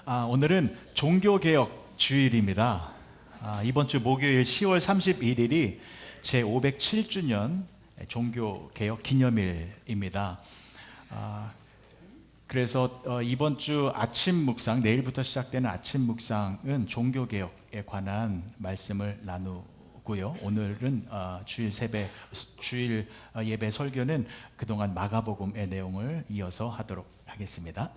오늘은 종교개혁 주일입니다. 이번 주 목요일 10월 31일이 제 507주년 종교개혁 기념일입니다. 그래서 이번 주 아침 묵상, 내일부터 시작되는 아침 묵상은 종교개혁에 관한 말씀을 나누고요. 오늘은 주일 예배 설교는 그동안 마가복음의 내용을 이어서 하도록 하겠습니다.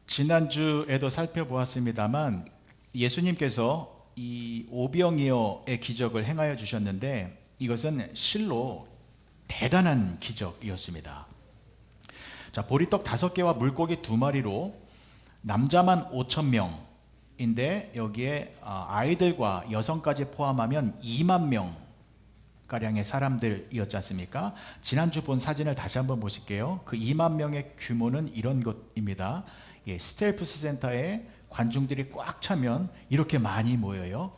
지난주에도 살펴보았습니다만 예수님께서 이 오병이어의 기적을 행하여 주셨는데 이것은 실로 대단한 기적이었습니다. 자, 보리떡 5개와 물고기 2마리로 남자만 5,000명인데 여기에 아이들과 여성까지 포함하면 2만 명 가량의 사람들이었지 않습니까? 지난주 본 사진을 다시 한번 보실게요. 그 2만 명의 규모는 이런 것입니다. 스텔프스 센터에 관중들이 꽉 차면 이렇게 많이 모여요.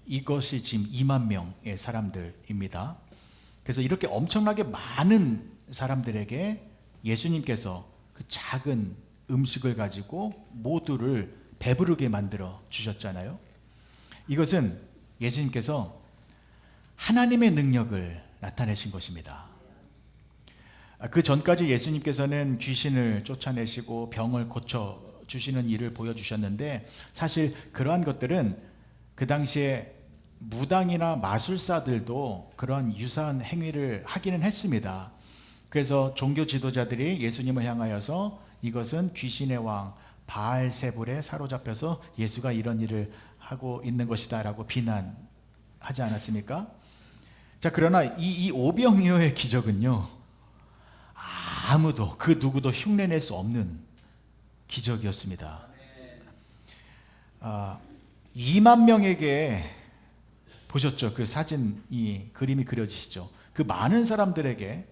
이것이 지금 2만 명의 사람들입니다. 그래서 이렇게 엄청나게 많은 사람들에게 예수님께서 그 작은 음식을 가지고 모두를 배부르게 만들어 주셨잖아요. 이것은 예수님께서 하나님의 능력을 나타내신 것입니다. 그 전까지 예수님께서는 귀신을 쫓아내시고 병을 고쳐주시는 일을 보여주셨는데 사실 그러한 것들은 그 당시에 무당이나 마술사들도 그러한 유사한 행위를 하기는 했습니다. 그래서 종교 지도자들이 예수님을 향하여서 이것은 귀신의 왕 바알세불에 사로잡혀서 예수가 이런 일을 하고 있는 것이다 라고 비난하지 않았습니까? 자, 그러나 이 오병이어의 기적은요, 아무도 그 누구도 흉내낼 수 없는 기적이었습니다. 2만 명에게 보셨죠? 그 사진, 이 그림이 그려지시죠? 그 많은 사람들에게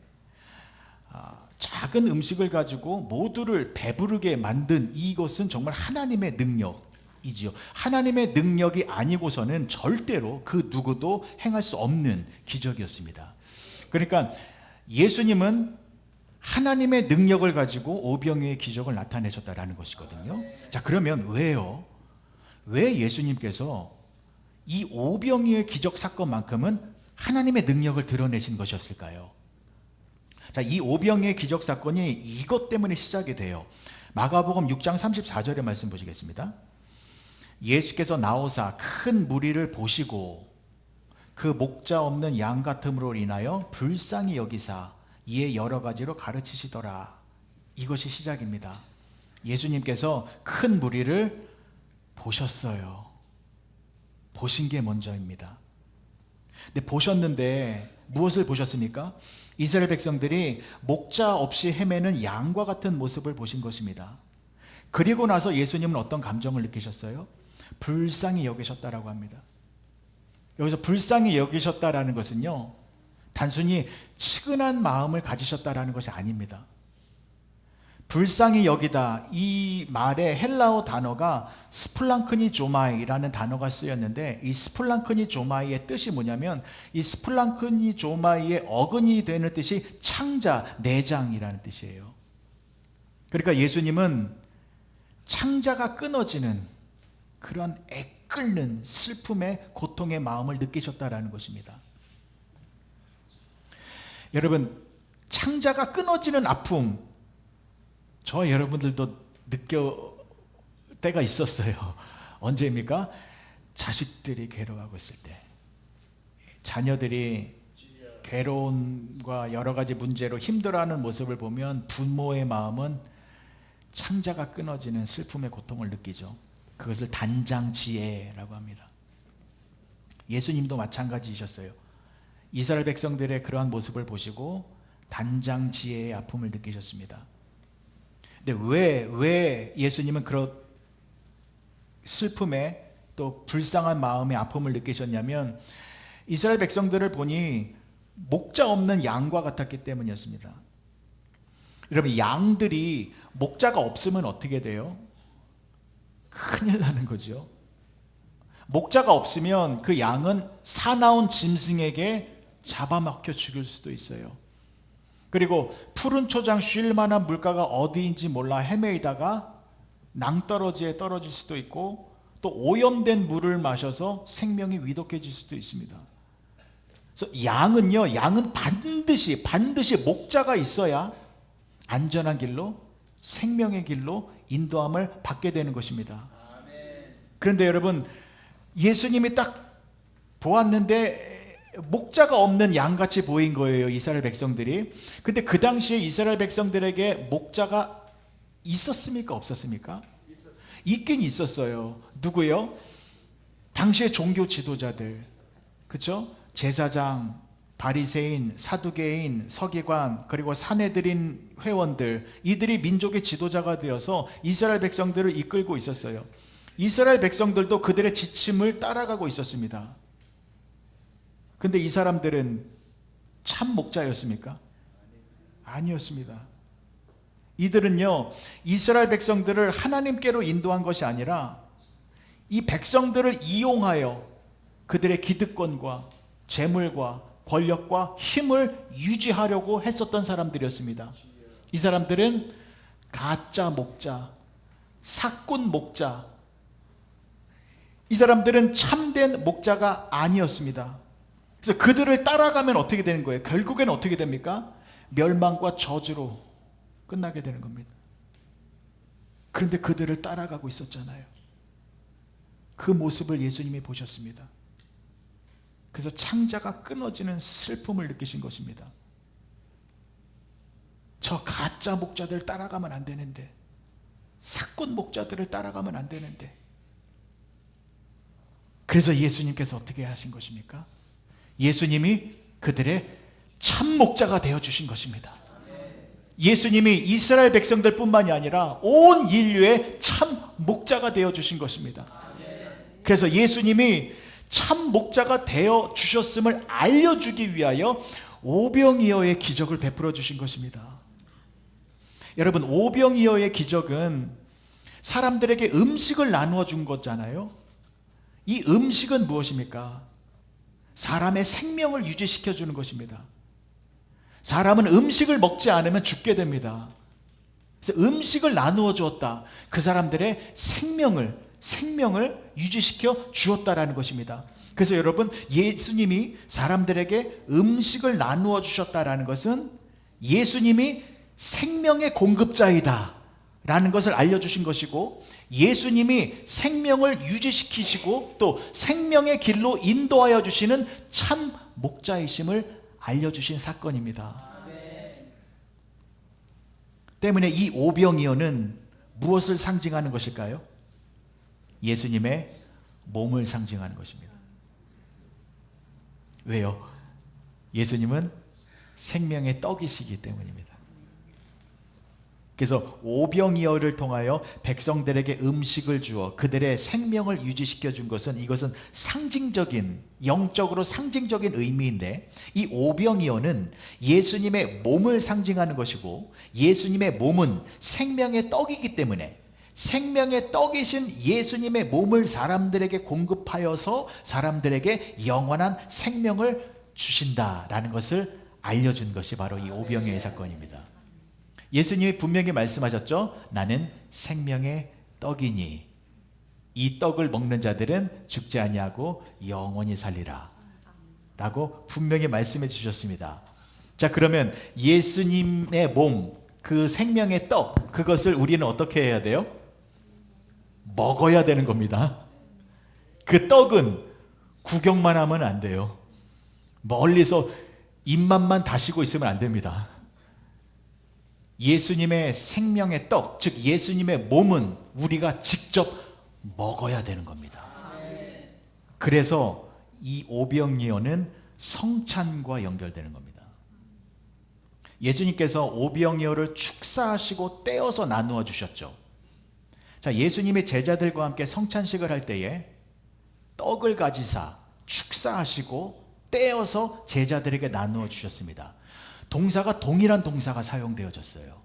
작은 음식을 가지고 모두를 배부르게 만든 이것은 정말 하나님의 능력이지요. 하나님의 능력이 아니고서는 절대로 그 누구도 행할 수 없는 기적이었습니다. 그러니까 예수님은 하나님의 능력을 가지고 오병이어의 기적을 나타내셨다라는 것이거든요. 자, 그러면 왜요? 왜 예수님께서 이 오병이어의 기적 사건만큼은 하나님의 능력을 드러내신 것이었을까요? 자, 이 오병이어의 기적 사건이 이것 때문에 시작이 돼요. 마가복음 6장 34절의 말씀 보시겠습니다. 예수께서 나오사 큰 무리를 보시고 그 목자 없는 양 같음으로 인하여 불쌍히 여기사 이에 여러 가지로 가르치시더라. 이것이 시작입니다. 예수님께서 큰 무리를 보셨어요. 보신 게 먼저입니다. 근데 보셨는데 무엇을 보셨습니까? 이스라엘 백성들이 목자 없이 헤매는 양과 같은 모습을 보신 것입니다. 그리고 나서 예수님은 어떤 감정을 느끼셨어요? 불쌍히 여기셨다라고 합니다. 여기서 불쌍히 여기셨다라는 것은요, 단순히 측은한 마음을 가지셨다라는 것이 아닙니다. 불쌍히 여기다, 이 말의 헬라어 단어가 스플랑크니 조마이라는 단어가 쓰였는데 이 스플랑크니 조마이의 뜻이 뭐냐면 이 스플랑크니 조마이의 어근이 되는 뜻이 창자, 내장이라는 뜻이에요. 그러니까 예수님은 창자가 끊어지는 그런 애끓는 슬픔의 고통의 마음을 느끼셨다라는 것입니다. 여러분, 창자가 끊어지는 아픔, 저와 여러분들도 느껴 때가 있었어요. 언제입니까? 자식들이 괴로워하고 있을 때, 자녀들이 괴로움과 여러 가지 문제로 힘들어하는 모습을 보면 부모의 마음은 창자가 끊어지는 슬픔의 고통을 느끼죠. 그것을 단장지혜라고 합니다. 예수님도 마찬가지이셨어요. 이스라엘 백성들의 그러한 모습을 보시고 단장지혜의 아픔을 느끼셨습니다. 근데 왜 예수님은 그런 슬픔에 또 불쌍한 마음의 아픔을 느끼셨냐면 이스라엘 백성들을 보니 목자 없는 양과 같았기 때문이었습니다. 여러분, 양들이 목자가 없으면 어떻게 돼요? 큰일 나는 거죠. 목자가 없으면 그 양은 사나운 짐승에게 잡아먹혀 죽일 수도 있어요. 그리고 푸른 초장 쉴 만한 물가가 어디인지 몰라 헤매이다가 낭떠러지에 떨어질 수도 있고, 또 오염된 물을 마셔서 생명이 위독해질 수도 있습니다. 그래서 양은 반드시 목자가 있어야 안전한 길로, 생명의 길로 인도함을 받게 되는 것입니다. 그런데 여러분, 예수님이 딱 보았는데 목자가 없는 양같이 보인 거예요, 이스라엘 백성들이. 근데 그 당시에 이스라엘 백성들에게 목자가 있었습니까? 없었습니까? 있긴 있었어요. 누구요? 당시의 종교 지도자들, 그렇죠? 제사장, 바리새인, 사두개인, 서기관, 그리고 사내들인 회원들, 이들이 민족의 지도자가 되어서 이스라엘 백성들을 이끌고 있었어요. 이스라엘 백성들도 그들의 지침을 따라가고 있었습니다. 근데 이 사람들은 참 목자였습니까? 아니었습니다. 이들은요, 이스라엘 백성들을 하나님께로 인도한 것이 아니라 이 백성들을 이용하여 그들의 기득권과 재물과 권력과 힘을 유지하려고 했었던 사람들이었습니다. 이 사람들은 가짜 목자, 사꾼 목자, 이 사람들은 참된 목자가 아니었습니다. 그래서 그들을 따라가면 어떻게 되는 거예요? 결국에는 어떻게 됩니까? 멸망과 저주로 끝나게 되는 겁니다. 그런데 그들을 따라가고 있었잖아요. 그 모습을 예수님이 보셨습니다. 그래서 창자가 끊어지는 슬픔을 느끼신 것입니다. 저 가짜 목자들 따라가면 안 되는데, 사꾼 목자들을 따라가면 안 되는데, 그래서 예수님께서 어떻게 하신 것입니까? 예수님이 그들의 참 목자가 되어주신 것입니다. 예수님이 이스라엘 백성들 뿐만이 아니라 온 인류의 참 목자가 되어주신 것입니다. 그래서 예수님이 참 목자가 되어주셨음을 알려주기 위하여 오병이어의 기적을 베풀어 주신 것입니다. 여러분, 오병이어의 기적은 사람들에게 음식을 나누어 준 거잖아요. 이 음식은 무엇입니까? 사람의 생명을 유지시켜 주는 것입니다. 사람은 음식을 먹지 않으면 죽게 됩니다. 그래서 음식을 나누어 주었다. 그 사람들의 생명을 유지시켜 주었다라는 것입니다. 그래서 여러분, 예수님이 사람들에게 음식을 나누어 주셨다라는 것은 예수님이 생명의 공급자이다 라는 것을 알려주신 것이고, 예수님이 생명을 유지시키시고 또 생명의 길로 인도하여 주시는 참 목자이심을 알려주신 사건입니다. 때문에 이 오병이어는 무엇을 상징하는 것일까요? 예수님의 몸을 상징하는 것입니다. 왜요? 예수님은 생명의 떡이시기 때문입니다. 그래서 오병이어를 통하여 백성들에게 음식을 주어 그들의 생명을 유지시켜 준 것은, 이것은 상징적인, 영적으로 상징적인 의미인데, 이 오병이어는 예수님의 몸을 상징하는 것이고, 예수님의 몸은 생명의 떡이기 때문에 생명의 떡이신 예수님의 몸을 사람들에게 공급하여서 사람들에게 영원한 생명을 주신다라는 것을 알려준 것이 바로 이 오병이어의 사건입니다. 예수님이 분명히 말씀하셨죠. 나는 생명의 떡이니 이 떡을 먹는 자들은 죽지 아니하고 영원히 살리라 라고 분명히 말씀해 주셨습니다. 자, 그러면 예수님의 몸, 그 생명의 떡, 그것을 우리는 어떻게 해야 돼요? 먹어야 되는 겁니다. 그 떡은 구경만 하면 안 돼요. 멀리서 입맛만 다시고 있으면 안 됩니다. 예수님의 생명의 떡, 즉 예수님의 몸은 우리가 직접 먹어야 되는 겁니다. 그래서 이 오병이어는 성찬과 연결되는 겁니다. 예수님께서 오병이어를 축사하시고 떼어서 나누어 주셨죠. 자, 예수님의 제자들과 함께 성찬식을 할 때에 떡을 가지사 축사하시고 떼어서 제자들에게 나누어 주셨습니다. 동사가 동일한 동사가 사용되어졌어요.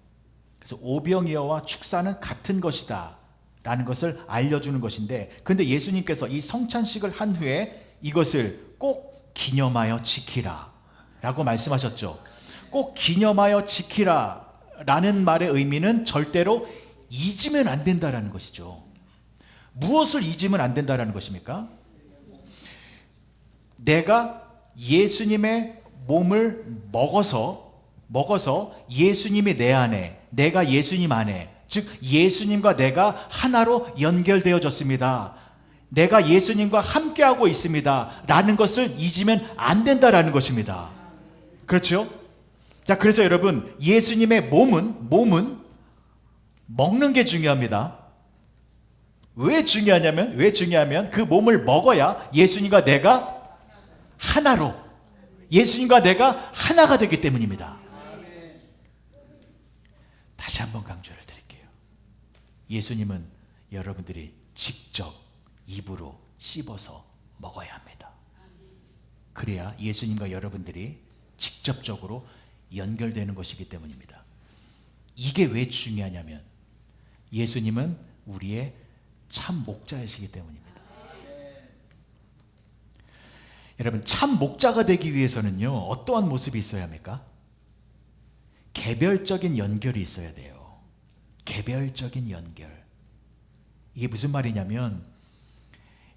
그래서 오병이어와 축사는 같은 것이다 라는 것을 알려주는 것인데, 그런데 예수님께서 이 성찬식을 한 후에 이것을 꼭 기념하여 지키라 라고 말씀하셨죠. 꼭 기념하여 지키라 라는 말의 의미는 절대로 잊으면 안 된다라는 것이죠. 무엇을 잊으면 안 된다라는 것입니까? 내가 예수님의 몸을 먹어서 예수님이 내 안에, 내가 예수님 안에, 즉 예수님과 내가 하나로 연결되어졌습니다. 내가 예수님과 함께하고 있습니다 라는 것을 잊으면 안 된다라는 것입니다. 그렇죠? 자, 그래서 여러분, 예수님의 몸은 먹는 게 중요합니다. 왜 중요하냐면 그 몸을 먹어야 예수님과 내가 하나로, 예수님과 내가 하나가 되기 때문입니다. 다시 한번 강조를 드릴게요. 예수님은 여러분들이 직접 입으로 씹어서 먹어야 합니다. 그래야 예수님과 여러분들이 직접적으로 연결되는 것이기 때문입니다. 이게 왜 중요하냐면 예수님은 우리의 참 목자이시기 때문입니다. 여러분, 참 목자가 되기 위해서는요, 어떠한 모습이 있어야 합니까? 개별적인 연결이 있어야 돼요. 개별적인 연결. 이게 무슨 말이냐면,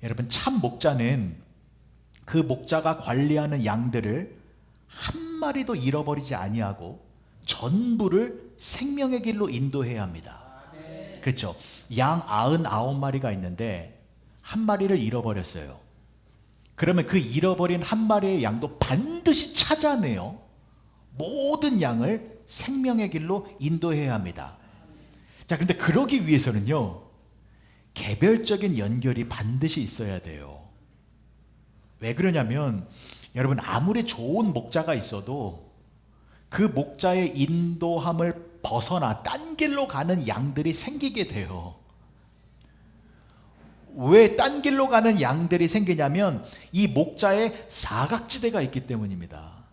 여러분, 참 목자는 그 목자가 관리하는 양들을 한 마리도 잃어버리지 아니하고 전부를 생명의 길로 인도해야 합니다. 그렇죠? 양 99마리가 있는데 한 마리를 잃어버렸어요. 그러면 그 잃어버린 한 마리의 양도 반드시 찾아내요. 모든 양을 생명의 길로 인도해야 합니다. 자, 근데 그러기 위해서는요, 개별적인 연결이 반드시 있어야 돼요. 왜 그러냐면, 여러분, 아무리 좋은 목자가 있어도 그 목자의 인도함을 벗어나 딴 길로 가는 양들이 생기게 돼요. 왜 딴 길로 가는 양들이 생기냐면 이 목자의 사각지대가 있기 때문입니다.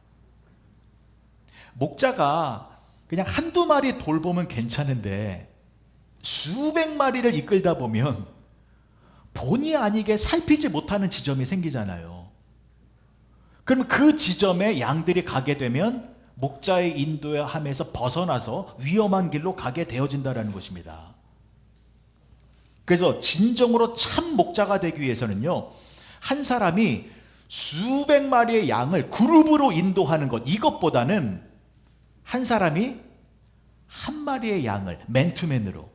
목자가 그냥 한두 마리 돌보면 괜찮은데 수백 마리를 이끌다 보면 본의 아니게 살피지 못하는 지점이 생기잖아요. 그럼 그 지점에 양들이 가게 되면 목자의 인도함에서 벗어나서 위험한 길로 가게 되어진다는 것입니다. 그래서 진정으로 참 목자가 되기 위해서는요, 한 사람이 수백 마리의 양을 그룹으로 인도하는 것, 이것보다는 한 사람이 한 마리의 양을 맨투맨으로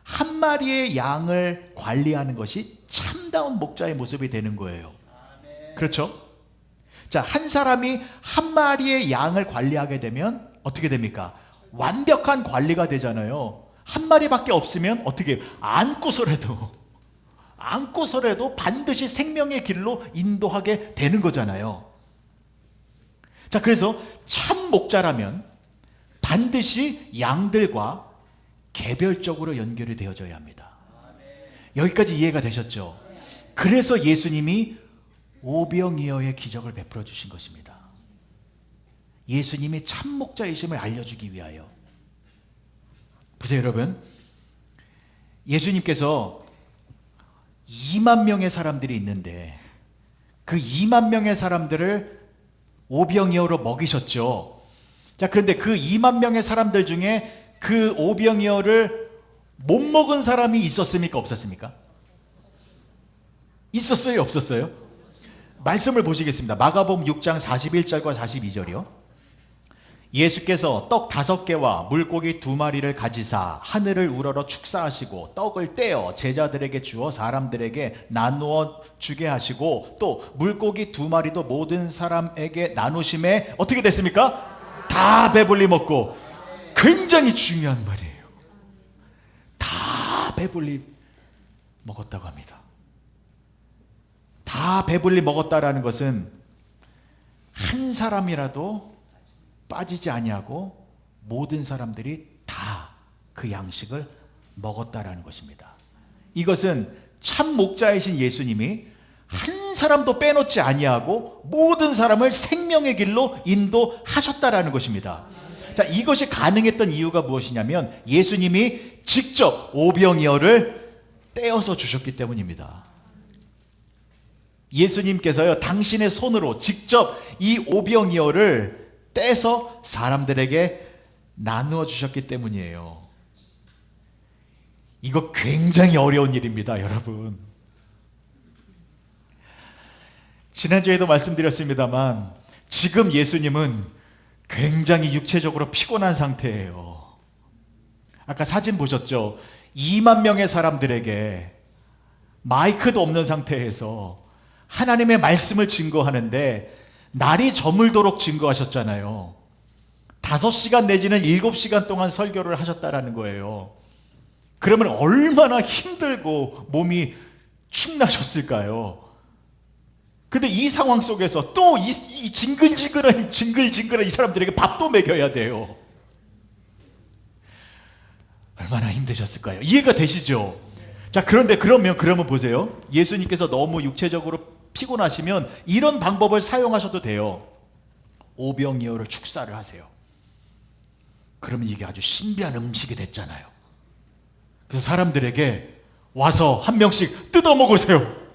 한 마리의 양을 관리하는 것이 참다운 목자의 모습이 되는 거예요. 그렇죠? 자, 한 사람이 한 마리의 양을 관리하게 되면 어떻게 됩니까? 완벽한 관리가 되잖아요. 한 마리밖에 없으면 어떻게 안고서라도 반드시 생명의 길로 인도하게 되는 거잖아요. 자, 그래서 참 목자라면 반드시 양들과 개별적으로 연결이 되어져야 합니다. 여기까지 이해가 되셨죠? 그래서 예수님이 오병이어의 기적을 베풀어 주신 것입니다. 예수님이 참 목자이심을 알려주기 위하여. 보세요, 여러분. 예수님께서 2만 명의 사람들이 있는데 그 2만 명의 사람들을 오병이어로 먹이셨죠. 자, 그런데 그 2만 명의 사람들 중에 그 오병이어를 못 먹은 사람이 있었습니까? 없었습니까? 있었어요? 없었어요? 말씀을 보시겠습니다. 마가복음 6장 41절과 42절이요. 예수께서 떡 5개와 물고기 2마리를 가지사 하늘을 우러러 축사하시고 떡을 떼어 제자들에게 주어 사람들에게 나누어 주게 하시고 또 물고기 2마리도 모든 사람에게 나누심에 어떻게 됐습니까? 다 배불리 먹고. 굉장히 중요한 말이에요. 다 배불리 먹었다고 합니다. 다 배불리 먹었다라는 것은 한 사람이라도 빠지지 아니하고 모든 사람들이 다 그 양식을 먹었다라는 것입니다. 이것은 참 목자이신 예수님이 한 사람도 빼놓지 아니하고 모든 사람을 생명의 길로 인도하셨다라는 것입니다. 자, 이것이 가능했던 이유가 무엇이냐면 예수님이 직접 오병이어를 떼어서 주셨기 때문입니다. 예수님께서요, 당신의 손으로 직접 이 오병이어를 떼서 사람들에게 나누어 주셨기 때문이에요. 이거 굉장히 어려운 일입니다, 여러분. 지난주에도 말씀드렸습니다만 지금 예수님은 굉장히 육체적으로 피곤한 상태예요. 아까 사진 보셨죠? 2만 명의 사람들에게 마이크도 없는 상태에서 하나님의 말씀을 증거하는데 날이 저물도록 증거하셨잖아요. 5시간 내지는 7시간 동안 설교를 하셨다라는 거예요. 그러면 얼마나 힘들고 몸이 축나셨을까요? 근데 이 상황 속에서 또 이 징글징글한 이 사람들에게 밥도 먹여야 돼요. 얼마나 힘드셨을까요? 이해가 되시죠? 자, 그런데 그러면 보세요. 예수님께서 너무 육체적으로 피곤하시면 이런 방법을 사용하셔도 돼요. 오병이어를 축사를 하세요. 그러면 이게 아주 신비한 음식이 됐잖아요. 그래서 사람들에게 와서 한 명씩 뜯어 먹으세요.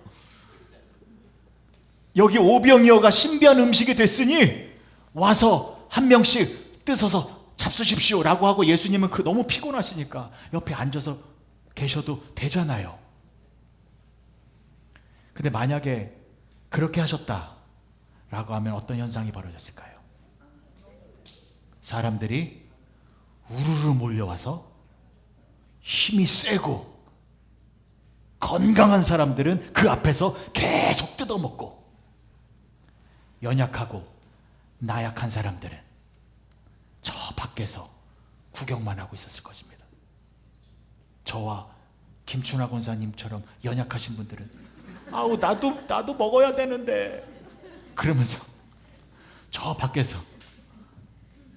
여기 오병이어가 신비한 음식이 됐으니 와서 한 명씩 뜯어서 잡수십시오 라고 하고, 예수님은 너무 피곤하시니까 옆에 앉아서 계셔도 되잖아요. 근데 만약에 그렇게 하셨다 라고 하면 어떤 현상이 벌어졌을까요? 사람들이 우르르 몰려와서 힘이 세고 건강한 사람들은 그 앞에서 계속 뜯어먹고, 연약하고 나약한 사람들은 저 밖에서 구경만 하고 있었을 것입니다. 저와 김춘하 권사님처럼 연약하신 분들은 아우 나도 먹어야 되는데 그러면서 저 밖에서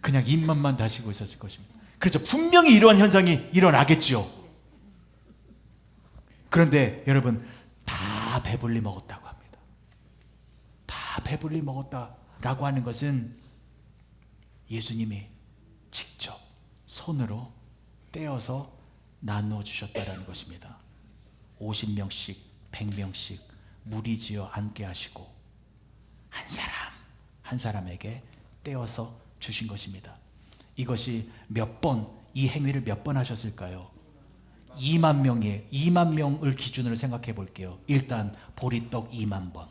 그냥 입맛만 다시고 있었을 것입니다. 그렇죠. 분명히 이러한 현상이 일어나겠죠. 그런데 여러분, 다 배불리 먹었다고 합니다. 다 배불리 먹었다라고 하는 것은 예수님이 직접 손으로 떼어서 나누어 주셨다라는 것입니다. 50명씩 100명씩 무리지어 앉게 하시고 한 사람 한 사람에게 떼어서 주신 것입니다. 이것이 이 행위를 몇 번 하셨을까요? 2만 명을 기준으로 생각해 볼게요. 일단 보리떡 2만 번,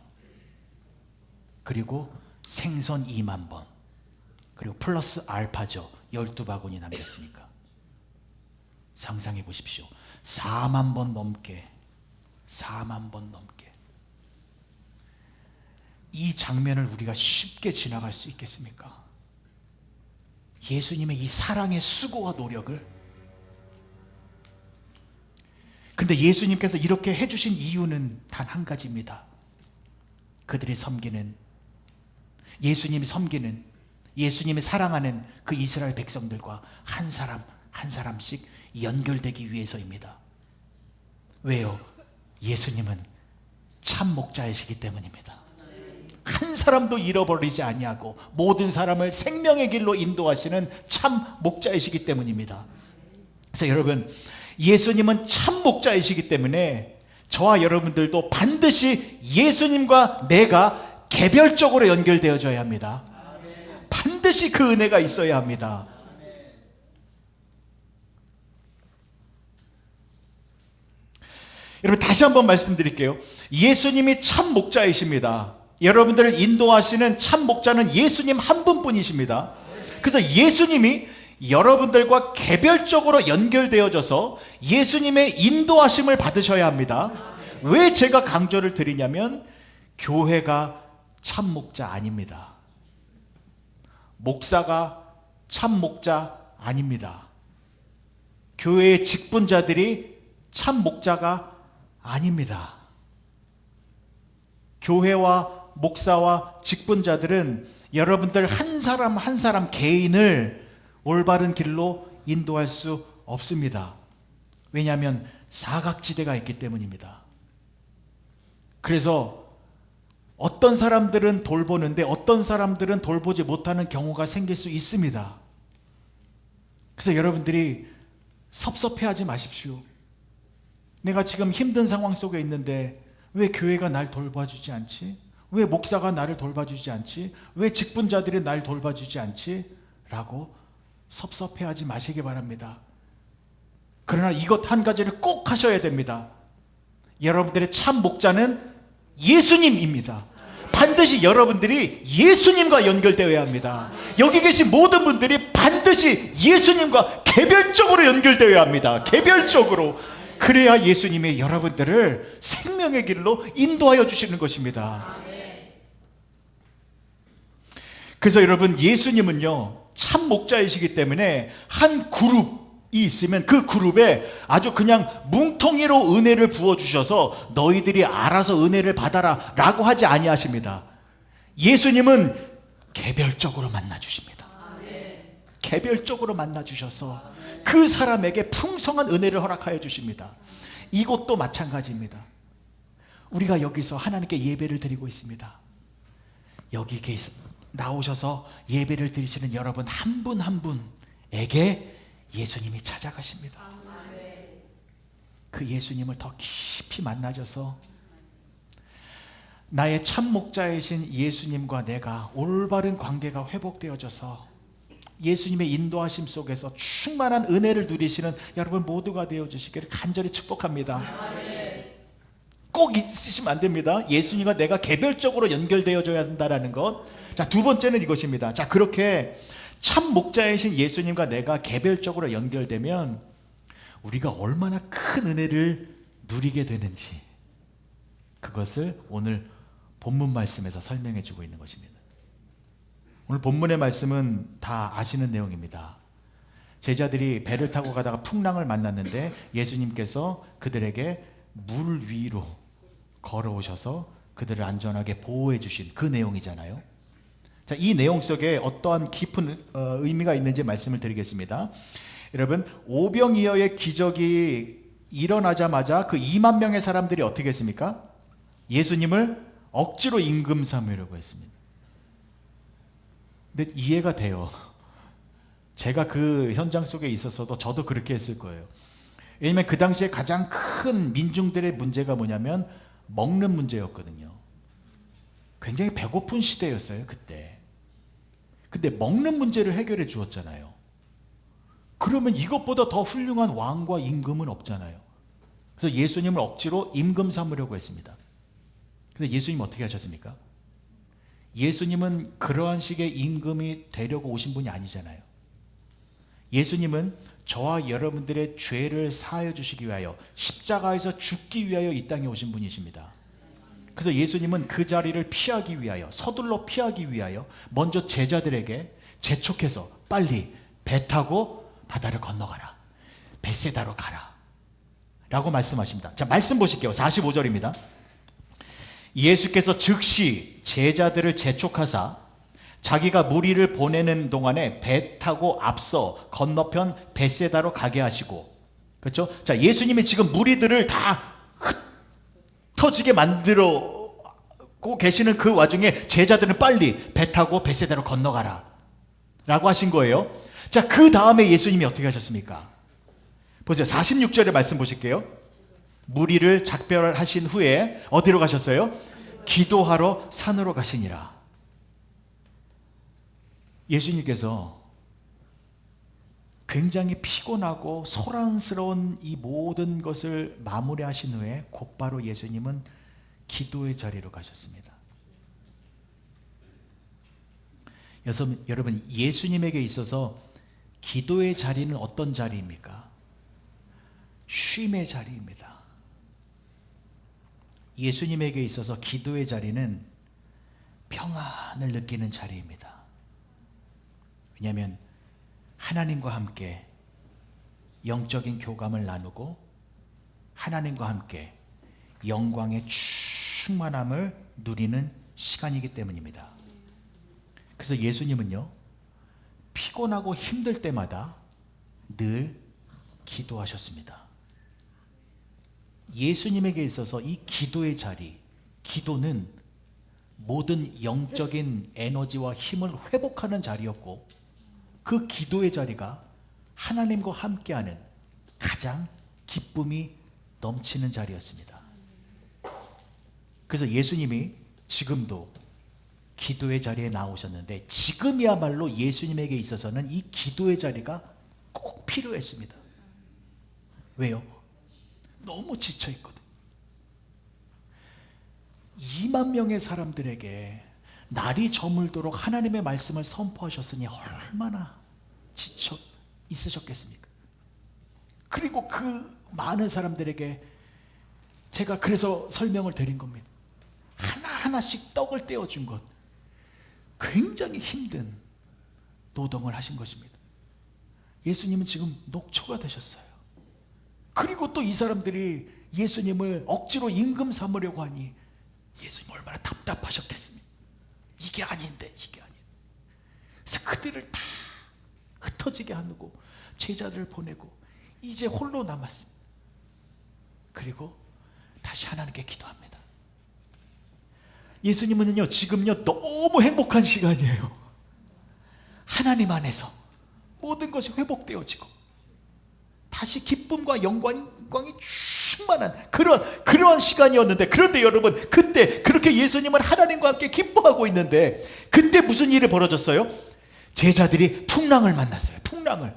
그리고 생선 2만 번, 그리고 플러스 알파죠. 12바구니 남겼으니까. 상상해 보십시오. 4만 번 넘게 이 장면을 우리가 쉽게 지나갈 수 있겠습니까? 예수님의 이 사랑의 수고와 노력을. 근데 예수님께서 이렇게 해주신 이유는 단 한 가지입니다. 그들이 섬기는, 예수님이 섬기는, 예수님이 사랑하는 그 이스라엘 백성들과 한 사람 한 사람씩 연결되기 위해서입니다. 왜요? 예수님은 참 목자이시기 때문입니다. 한 사람도 잃어버리지 아니하고 모든 사람을 생명의 길로 인도하시는 참 목자이시기 때문입니다. 그래서 여러분, 예수님은 참 목자이시기 때문에 저와 여러분들도 반드시 예수님과 내가 개별적으로 연결되어져야 합니다. 반드시 그 은혜가 있어야 합니다. 여러분, 다시 한번 말씀드릴게요. 예수님이 참 목자이십니다. 여러분들을 인도하시는 참 목자는 예수님 한 분뿐이십니다. 그래서 예수님이 여러분들과 개별적으로 연결되어져서 예수님의 인도하심을 받으셔야 합니다. 왜 제가 강조를 드리냐면, 교회가 참 목자 아닙니다. 목사가 참 목자 아닙니다. 교회의 직분자들이 참 목자가 아닙니다. 교회와 목사와 직분자들은 여러분들 한 사람 한 사람 개인을 올바른 길로 인도할 수 없습니다. 왜냐하면 사각지대가 있기 때문입니다. 그래서 어떤 사람들은 돌보는데 어떤 사람들은 돌보지 못하는 경우가 생길 수 있습니다. 그래서 여러분들이 섭섭해하지 마십시오. 내가 지금 힘든 상황 속에 있는데 왜 교회가 날 돌봐주지 않지? 왜 목사가 나를 돌봐주지 않지? 왜 직분자들이 나를 돌봐주지 않지? 라고 섭섭해하지 마시기 바랍니다. 그러나 이것 한 가지를 꼭 하셔야 됩니다. 여러분들의 참 목자는 예수님입니다. 반드시 여러분들이 예수님과 연결되어야 합니다. 여기 계신 모든 분들이 반드시 예수님과 개별적으로 연결되어야 합니다. 개별적으로. 그래야 예수님이 여러분들을 생명의 길로 인도하여 주시는 것입니다. 그래서 여러분, 예수님은요 참 목자이시기 때문에 한 그룹이 있으면 그 그룹에 아주 그냥 뭉텅이로 은혜를 부어주셔서 너희들이 알아서 은혜를 받아라 라고 하지 아니하십니다. 예수님은 개별적으로 만나주십니다. 개별적으로 만나주셔서 그 사람에게 풍성한 은혜를 허락하여 주십니다. 이것도 마찬가지입니다. 우리가 여기서 하나님께 예배를 드리고 있습니다. 여기 나오셔서 예배를 드리시는 여러분 한 분 한 분에게 예수님이 찾아가십니다. 그 예수님을 더 깊이 만나셔서 나의 참 목자이신 예수님과 내가 올바른 관계가 회복되어져서 예수님의 인도하심 속에서 충만한 은혜를 누리시는 여러분 모두가 되어주시기를 간절히 축복합니다. 꼭 있으시면 안 됩니다. 예수님과 내가 개별적으로 연결되어져야 한다는 것. 자, 두 번째는 이것입니다. 자, 그렇게 참 목자이신 예수님과 내가 개별적으로 연결되면 우리가 얼마나 큰 은혜를 누리게 되는지, 그것을 오늘 본문 말씀에서 설명해 주고 있는 것입니다. 오늘 본문의 말씀은 다 아시는 내용입니다. 제자들이 배를 타고 가다가 풍랑을 만났는데 예수님께서 그들에게 물 위로 걸어오셔서 그들을 안전하게 보호해 주신 그 내용이잖아요. 자, 이 내용 속에 어떠한 깊은 의미가 있는지 말씀을 드리겠습니다. 여러분, 오병이어의 기적이 일어나자마자 그 2만 명의 사람들이 어떻게 했습니까? 예수님을 억지로 임금 삼으려고 했습니다. 근데 이해가 돼요. 제가 그 현장 속에 있었어도 저도 그렇게 했을 거예요. 왜냐하면 그 당시에 가장 큰 민중들의 문제가 뭐냐면 먹는 문제였거든요. 굉장히 배고픈 시대였어요, 그때. 근데 먹는 문제를 해결해 주었잖아요. 그러면 이것보다 더 훌륭한 왕과 임금은 없잖아요. 그래서 예수님을 억지로 임금 삼으려고 했습니다. 근데 예수님 어떻게 하셨습니까? 예수님은 그러한 식의 임금이 되려고 오신 분이 아니잖아요. 예수님은 저와 여러분들의 죄를 사하여 주시기 위하여 십자가에서 죽기 위하여 이 땅에 오신 분이십니다. 그래서 예수님은 그 자리를 피하기 위하여, 서둘러 피하기 위하여 먼저 제자들에게 재촉해서 빨리 배 타고 바다를 건너가라, 벳세다로 가라 라고 말씀하십니다. 자, 말씀 보실게요. 45절입니다. 예수께서 즉시 제자들을 재촉하사 자기가 무리를 보내는 동안에 배 타고 앞서 건너편 벳세다로 가게 하시고, 그렇죠? 자, 예수님이 지금 무리들을 다 흩어지게 만들고 계시는 그 와중에 제자들은 빨리 배 타고 벳세다로 건너가라 라고 하신 거예요. 자, 그 다음에 예수님이 어떻게 하셨습니까? 보세요. 46절의 말씀 보실게요. 무리를 작별하신 후에 어디로 가셨어요? 기도하러 산으로 가시니라. 예수님께서 굉장히 피곤하고 소란스러운 이 모든 것을 마무리하신 후에 곧바로 예수님은 기도의 자리로 가셨습니다. 여러분, 예수님에게 있어서 기도의 자리는 어떤 자리입니까? 쉼의 자리입니다. 예수님에게 있어서 기도의 자리는 평안을 느끼는 자리입니다. 왜냐하면 하나님과 함께 영적인 교감을 나누고 하나님과 함께 영광의 충만함을 누리는 시간이기 때문입니다. 그래서 예수님은요, 피곤하고 힘들 때마다 늘 기도하셨습니다. 예수님에게 있어서 이 기도의 자리, 기도는 모든 영적인 에너지와 힘을 회복하는 자리였고, 그 기도의 자리가 하나님과 함께하는 가장 기쁨이 넘치는 자리였습니다. 그래서 예수님이 지금도 기도의 자리에 나오셨는데 지금이야말로 예수님에게 있어서는 이 기도의 자리가 꼭 필요했습니다. 왜요? 너무 지쳐 있거든. 2만 명의 사람들에게 날이 저물도록 하나님의 말씀을 선포하셨으니 얼마나 지쳐 있으셨겠습니까? 그리고 그 많은 사람들에게 제가 그래서 설명을 드린 겁니다. 하나하나씩 떡을 떼어준 것, 굉장히 힘든 노동을 하신 것입니다. 예수님은 지금 녹초가 되셨어요. 그리고 또 이 사람들이 예수님을 억지로 임금 삼으려고 하니 예수님 얼마나 답답하셨겠습니까? 이게 아닌데. 그래서 그들을 다 흩어지게 하고 제자들을 보내고 이제 홀로 남았습니다. 그리고 다시 하나님께 기도합니다. 예수님은요 지금요 너무 행복한 시간이에요. 하나님 안에서 모든 것이 회복되어지고 다시 기쁨과 영광이 충만한 그러한 시간이었는데, 그런데 여러분 그때 그렇게 예수님은 하나님과 함께 기뻐하고 있는데 그때 무슨 일이 벌어졌어요? 제자들이 풍랑을 만났어요. 풍랑을.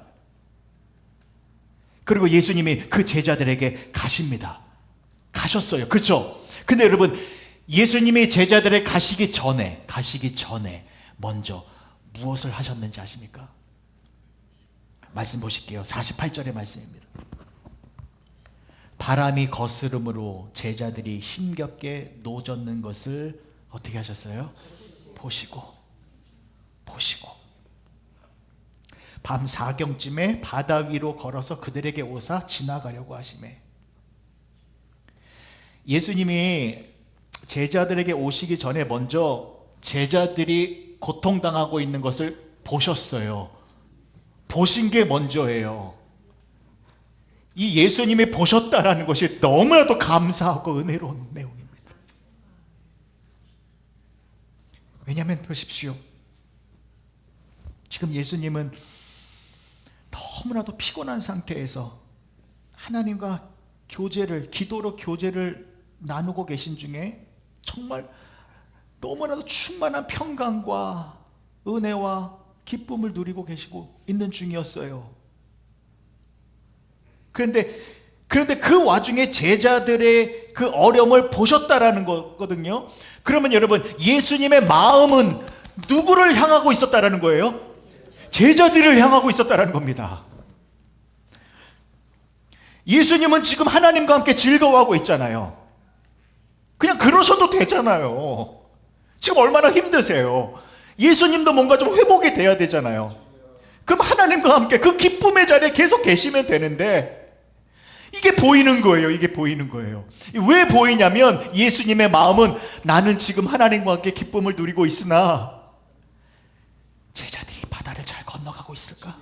그리고 예수님이 그 제자들에게 가셨어요. 그렇죠? 근데 여러분 예수님이 제자들에 가시기 전에 먼저 무엇을 하셨는지 아십니까? 말씀 보실게요. 48절의 말씀입니다. 바람이 거스름으로 제자들이 힘겹게 노젓는 것을 어떻게 하셨어요? 보시고 밤 4경쯤에 바다 위로 걸어서 그들에게 오사 지나가려고 하시매. 예수님이 제자들에게 오시기 전에 먼저 제자들이 고통당하고 있는 것을 보셨어요. 보신 게 먼저예요. 이 예수님이 보셨다라는 것이 너무나도 감사하고 은혜로운 내용입니다. 왜냐하면 보십시오, 지금 예수님은 너무나도 피곤한 상태에서 하나님과 기도로 교제를 나누고 계신 중에 정말 너무나도 충만한 평강과 은혜와 기쁨을 누리고 계시고 있는 중이었어요. 그런데 그 와중에 제자들의 그 어려움을 보셨다라는 거거든요. 그러면 여러분 예수님의 마음은 누구를 향하고 있었다라는 거예요? 제자들을 향하고 있었다라는 겁니다. 예수님은 지금 하나님과 함께 즐거워하고 있잖아요. 그냥 그러셔도 되잖아요. 지금 얼마나 힘드세요. 예수님도 뭔가 좀 회복이 돼야 되잖아요. 그럼 하나님과 함께 그 기쁨의 자리에 계속 계시면 되는데, 이게 보이는 거예요. 왜 보이냐면 예수님의 마음은 나는 지금 하나님과 함께 기쁨을 누리고 있으나 제자들이 바다를 잘 건너가고 있을까?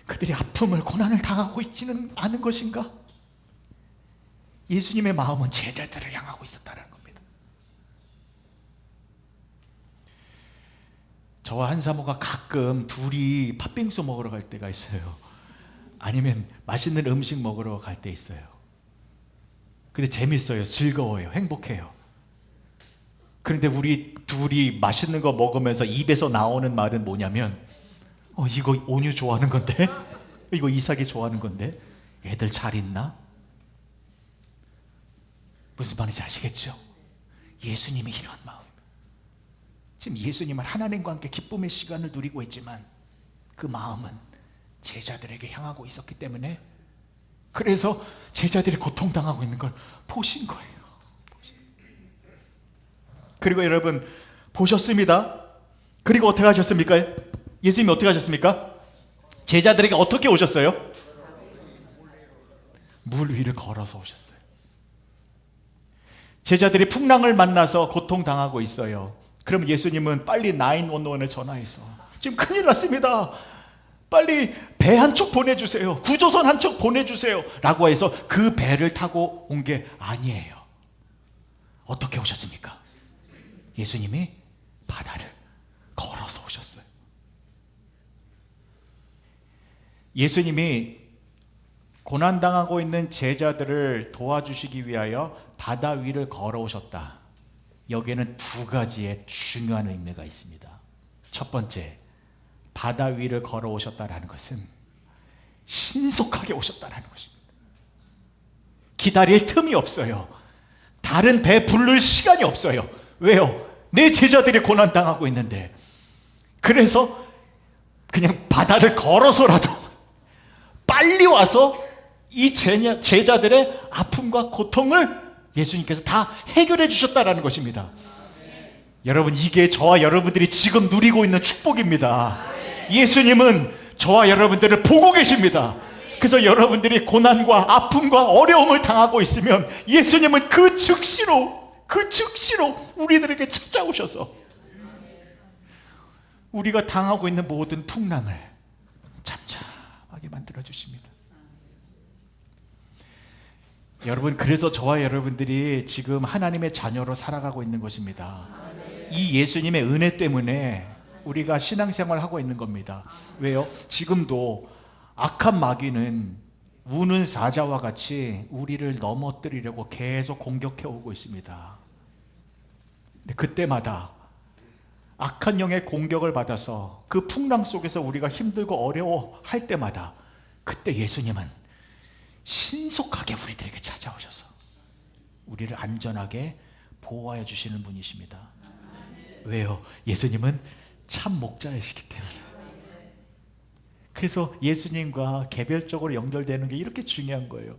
그들이 아픔을 고난을 당하고 있지는 않은 것인가? 예수님의 마음은 제자들을 향하고 있었다는 겁니다. 저와 한사모가 가끔 둘이 팥빙수 먹으러 갈 때가 있어요. 아니면 맛있는 음식 먹으러 갈 때 있어요. 근데 재밌어요. 즐거워요. 행복해요. 그런데 우리 둘이 맛있는 거 먹으면서 입에서 나오는 말은 뭐냐면 이거 온유 좋아하는 건데? 이거 이삭이 좋아하는 건데? 애들 잘 있나? 무슨 말인지 아시겠죠? 예수님이 이런 마음입니다. 지금 예수님은 하나님과 함께 기쁨의 시간을 누리고 있지만 그 마음은 제자들에게 향하고 있었기 때문에, 그래서 제자들이 고통당하고 있는 걸 보신 거예요. 그리고 여러분 보셨습니다. 그리고 어떻게 하셨습니까? 예수님이 어떻게 하셨습니까? 제자들에게 어떻게 오셨어요? 물 위를 걸어서 오셨어요. 제자들이 풍랑을 만나서 고통당하고 있어요. 그럼 예수님은 빨리 911에 전화해서 지금 큰일 났습니다. 빨리 배 한 척 보내주세요. 구조선 한 척 보내주세요. 라고 해서 그 배를 타고 온 게 아니에요. 어떻게 오셨습니까? 예수님이 바다를 걸어서 오셨어요. 예수님이 고난당하고 있는 제자들을 도와주시기 위하여 바다 위를 걸어오셨다. 여기에는 두 가지의 중요한 의미가 있습니다. 첫 번째, 바다 위를 걸어오셨다라는 것은 신속하게 오셨다라는 것입니다. 기다릴 틈이 없어요. 다른 배 부를 시간이 없어요. 왜요? 내 제자들이 고난당하고 있는데. 그래서 그냥 바다를 걸어서라도 빨리 와서 이 제자들의 아픔과 고통을 예수님께서 다 해결해 주셨다라는 것입니다. 여러분, 이게 저와 여러분들이 지금 누리고 있는 축복입니다. 예수님은 저와 여러분들을 보고 계십니다. 그래서 여러분들이 고난과 아픔과 어려움을 당하고 있으면 예수님은 그 즉시로 우리들에게 찾아오셔서 우리가 당하고 있는 모든 풍랑을 잠잠하게 만들어 주십니다. 여러분, 그래서 저와 여러분들이 지금 하나님의 자녀로 살아가고 있는 것입니다. 이 예수님의 은혜 때문에 우리가 신앙생활을 하고 있는 겁니다. 왜요? 지금도 악한 마귀는 우는 사자와 같이 우리를 넘어뜨리려고 계속 공격해 오고 있습니다. 근데 그때마다 악한 영의 공격을 받아서 그 풍랑 속에서 우리가 힘들고 어려워할 때마다 그때 예수님은 신속하게 우리들에게 찾아오셔서 우리를 안전하게 보호하여 주시는 분이십니다. 왜요? 예수님은 참 목자이시기 때문에. 그래서 예수님과 개별적으로 연결되는 게 이렇게 중요한 거예요.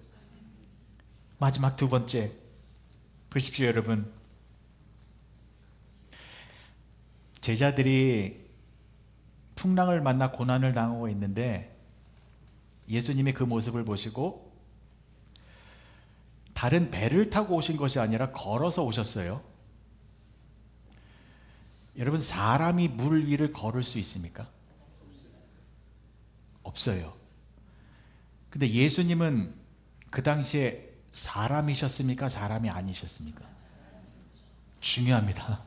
마지막 두 번째, 보십시오 여러분. 제자들이 풍랑을 만나 고난을 당하고 있는데 예수님이 그 모습을 보시고 다른 배를 타고 오신 것이 아니라 걸어서 오셨어요. 여러분, 사람이 물 위를 걸을 수 있습니까? 없어요. 근데 예수님은 그 당시에 사람이셨습니까? 사람이 아니셨습니까? 중요합니다.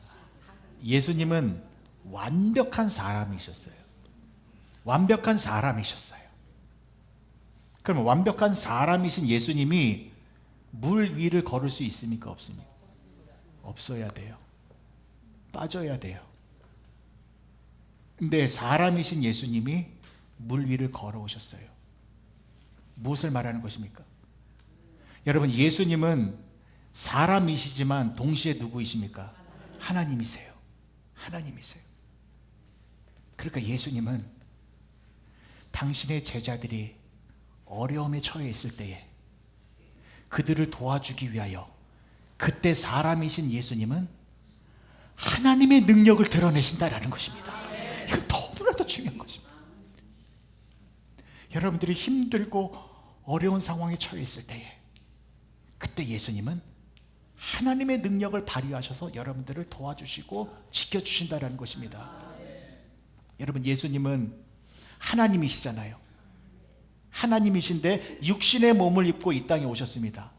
예수님은 완벽한 사람이셨어요. 완벽한 사람이셨어요. 그럼 완벽한 사람이신 예수님이 물 위를 걸을 수 있습니까? 없습니까? 없어야 돼요. 빠져야 돼요. 근데 사람이신 예수님이 물 위를 걸어오셨어요. 무엇을 말하는 것입니까? 여러분, 예수님은 사람이시지만 동시에 누구이십니까? 하나님이세요. 하나님이세요. 그러니까 예수님은 당신의 제자들이 어려움에 처해 있을 때에 그들을 도와주기 위하여 그때 사람이신 예수님은 하나님의 능력을 드러내신다라는 것입니다. 이건 너무나도 중요한 것입니다. 여러분들이 힘들고 어려운 상황에 처해 있을 때에 그때 예수님은 하나님의 능력을 발휘하셔서 여러분들을 도와주시고 지켜주신다라는 것입니다. 여러분, 예수님은 하나님이시잖아요. 하나님이신데 육신의 몸을 입고 이 땅에 오셨습니다.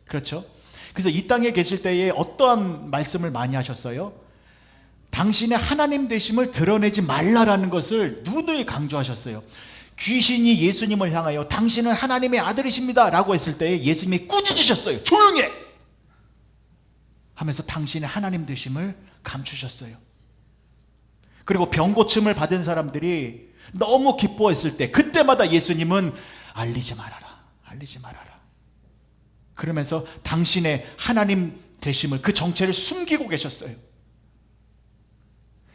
그렇죠? 그래서 이 땅에 계실 때에 어떠한 말씀을 많이 하셨어요? 당신의 하나님 되심을 드러내지 말라라는 것을 누누이 강조하셨어요. 귀신이 예수님을 향하여 당신은 하나님의 아들이십니다 라고 했을 때에 예수님이 꾸짖으셨어요. 조용히 해! 하면서 당신의 하나님 되심을 감추셨어요. 그리고 병 고침을 받은 사람들이 너무 기뻐했을 때 그때마다 예수님은 알리지 말아라, 알리지 말아라. 그러면서 당신의 하나님 되심을, 그 정체를 숨기고 계셨어요.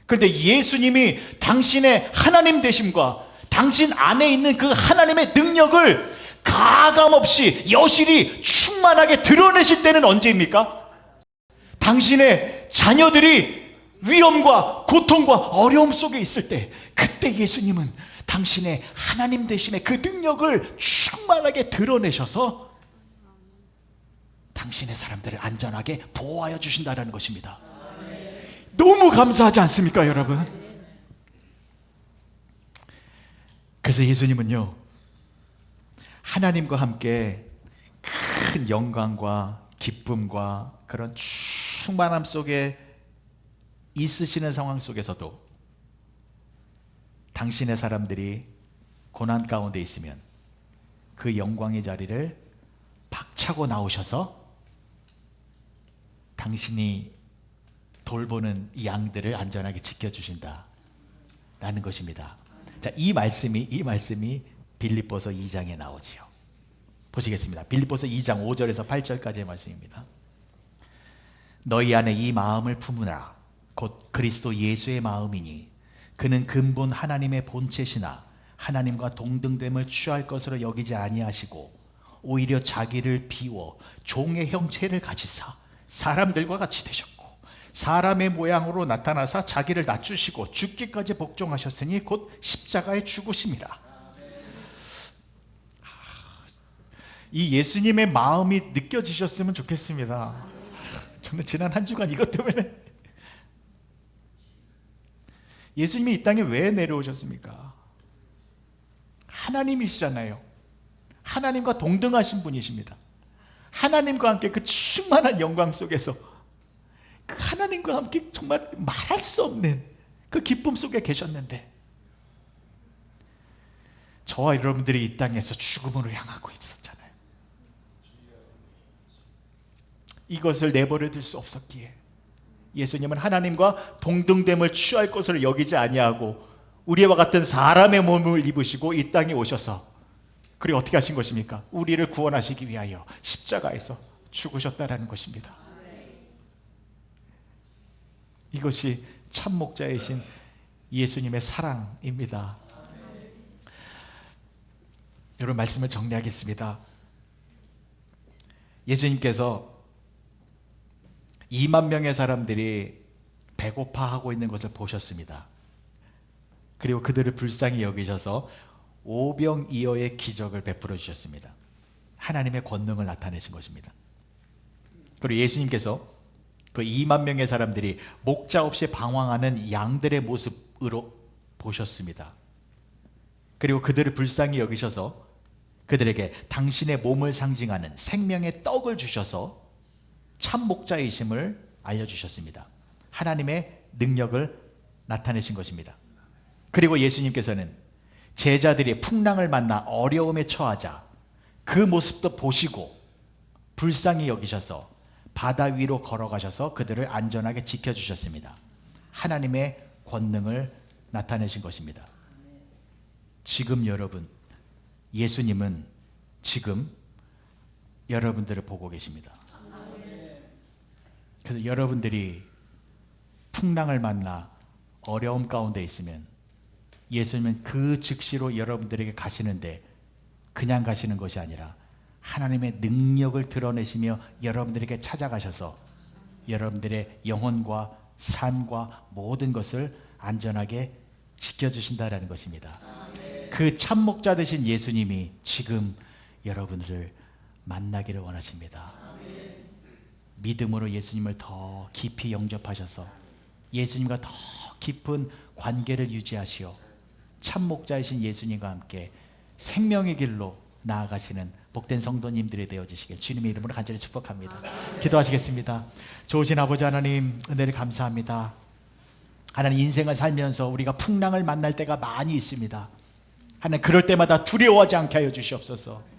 그런데 예수님이 당신의 하나님 되심과 당신 안에 있는 그 하나님의 능력을 가감없이 여실히 충만하게 드러내실 때는 언제입니까? 당신의 자녀들이 위험과 고통과 어려움 속에 있을 때, 그때 예수님은 당신의 하나님 되심의 그 능력을 충만하게 드러내셔서 당신의 사람들을 안전하게 보호하여 주신다는 것입니다. 너무 감사하지 않습니까, 여러분? 그래서 예수님은요, 하나님과 함께 큰 영광과 기쁨과 그런 충만함 속에 있으시는 상황 속에서도 당신의 사람들이 고난 가운데 있으면 그 영광의 자리를 박차고 나오셔서 당신이 돌보는 이 양들을 안전하게 지켜주신다 라는 것입니다. 자, 이 말씀이 빌립보서 2장에 나오지요. 보시겠습니다. 빌립보서 2장 5절에서 8절까지의 말씀입니다. 너희 안에 이 마음을 품으라. 곧 그리스도 예수의 마음이니 그는 근본 하나님의 본체시나 하나님과 동등됨을 취할 것으로 여기지 아니하시고 오히려 자기를 비워 종의 형체를 가지사 사람들과 같이 되셨고 사람의 모양으로 나타나사 자기를 낮추시고 죽기까지 복종하셨으니 곧 십자가에 죽으심이라. 이 예수님의 마음이 느껴지셨으면 좋겠습니다. 저는 지난 한 주간 이것 때문에 예수님이 이 땅에 왜 내려오셨습니까? 하나님이시잖아요. 하나님과 동등하신 분이십니다. 하나님과 함께 그 충만한 영광 속에서 그 하나님과 함께 정말 말할 수 없는 그 기쁨 속에 계셨는데 저와 여러분들이 이 땅에서 죽음으로 향하고 있었잖아요. 이것을 내버려 둘 수 없었기에 예수님은 하나님과 동등됨을 취할 것을 여기지 아니하고 우리와 같은 사람의 몸을 입으시고 이 땅에 오셔서 그리고 어떻게 하신 것입니까? 우리를 구원하시기 위하여 십자가에서 죽으셨다라는 것입니다. 이것이 참 목자이신 예수님의 사랑입니다. 여러분, 말씀을 정리하겠습니다. 예수님께서 2만 명의 사람들이 배고파하고 있는 것을 보셨습니다. 그리고 그들을 불쌍히 여기셔서 오병이어의 기적을 베풀어 주셨습니다. 하나님의 권능을 나타내신 것입니다. 그리고 예수님께서 그 2만 명의 사람들이 목자 없이 방황하는 양들의 모습으로 보셨습니다. 그리고 그들을 불쌍히 여기셔서 그들에게 당신의 몸을 상징하는 생명의 떡을 주셔서 참 목자이심을 알려주셨습니다. 하나님의 능력을 나타내신 것입니다. 그리고 예수님께서는 제자들이 풍랑을 만나 어려움에 처하자 그 모습도 보시고 불쌍히 여기셔서 바다 위로 걸어가셔서 그들을 안전하게 지켜주셨습니다. 하나님의 권능을 나타내신 것입니다. 지금 여러분, 예수님은 지금 여러분들을 보고 계십니다. 그래서 여러분들이 풍랑을 만나 어려움 가운데 있으면 예수님은 그 즉시로 여러분들에게 가시는데 그냥 가시는 것이 아니라 하나님의 능력을 드러내시며 여러분들에게 찾아가셔서 여러분들의 영혼과 삶과 모든 것을 안전하게 지켜주신다라는 것입니다. 그 참목자 되신 예수님이 지금 여러분들을 만나기를 원하십니다. 믿음으로 예수님을 더 깊이 영접하셔서 예수님과 더 깊은 관계를 유지하시어 참목자이신 예수님과 함께 생명의 길로 나아가시는 복된 성도님들이 되어주시길 주님의 이름으로 간절히 축복합니다. 기도하시겠습니다. 좋으신 아버지 하나님, 은혜를 감사합니다. 하나님, 인생을 살면서 우리가 풍랑을 만날 때가 많이 있습니다. 하나님, 그럴 때마다 두려워하지 않게 하여 주시옵소서.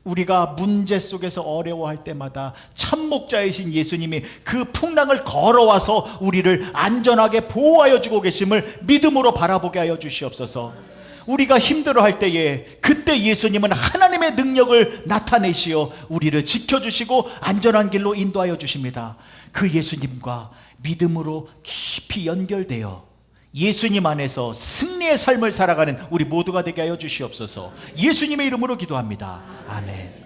우리가 문제 속에서 어려워할 때마다 참목자이신 예수님이 그 풍랑을 걸어와서 우리를 안전하게 보호하여 주고 계심을 믿음으로 바라보게 하여 주시옵소서. 우리가 힘들어할 때에 그때 예수님은 하나님의 능력을 나타내시어 우리를 지켜주시고 안전한 길로 인도하여 주십니다. 그 예수님과 믿음으로 깊이 연결되어 예수님 안에서 승리의 삶을 살아가는 우리 모두가 되게 하여 주시옵소서. 예수님의 이름으로 기도합니다. 아멘.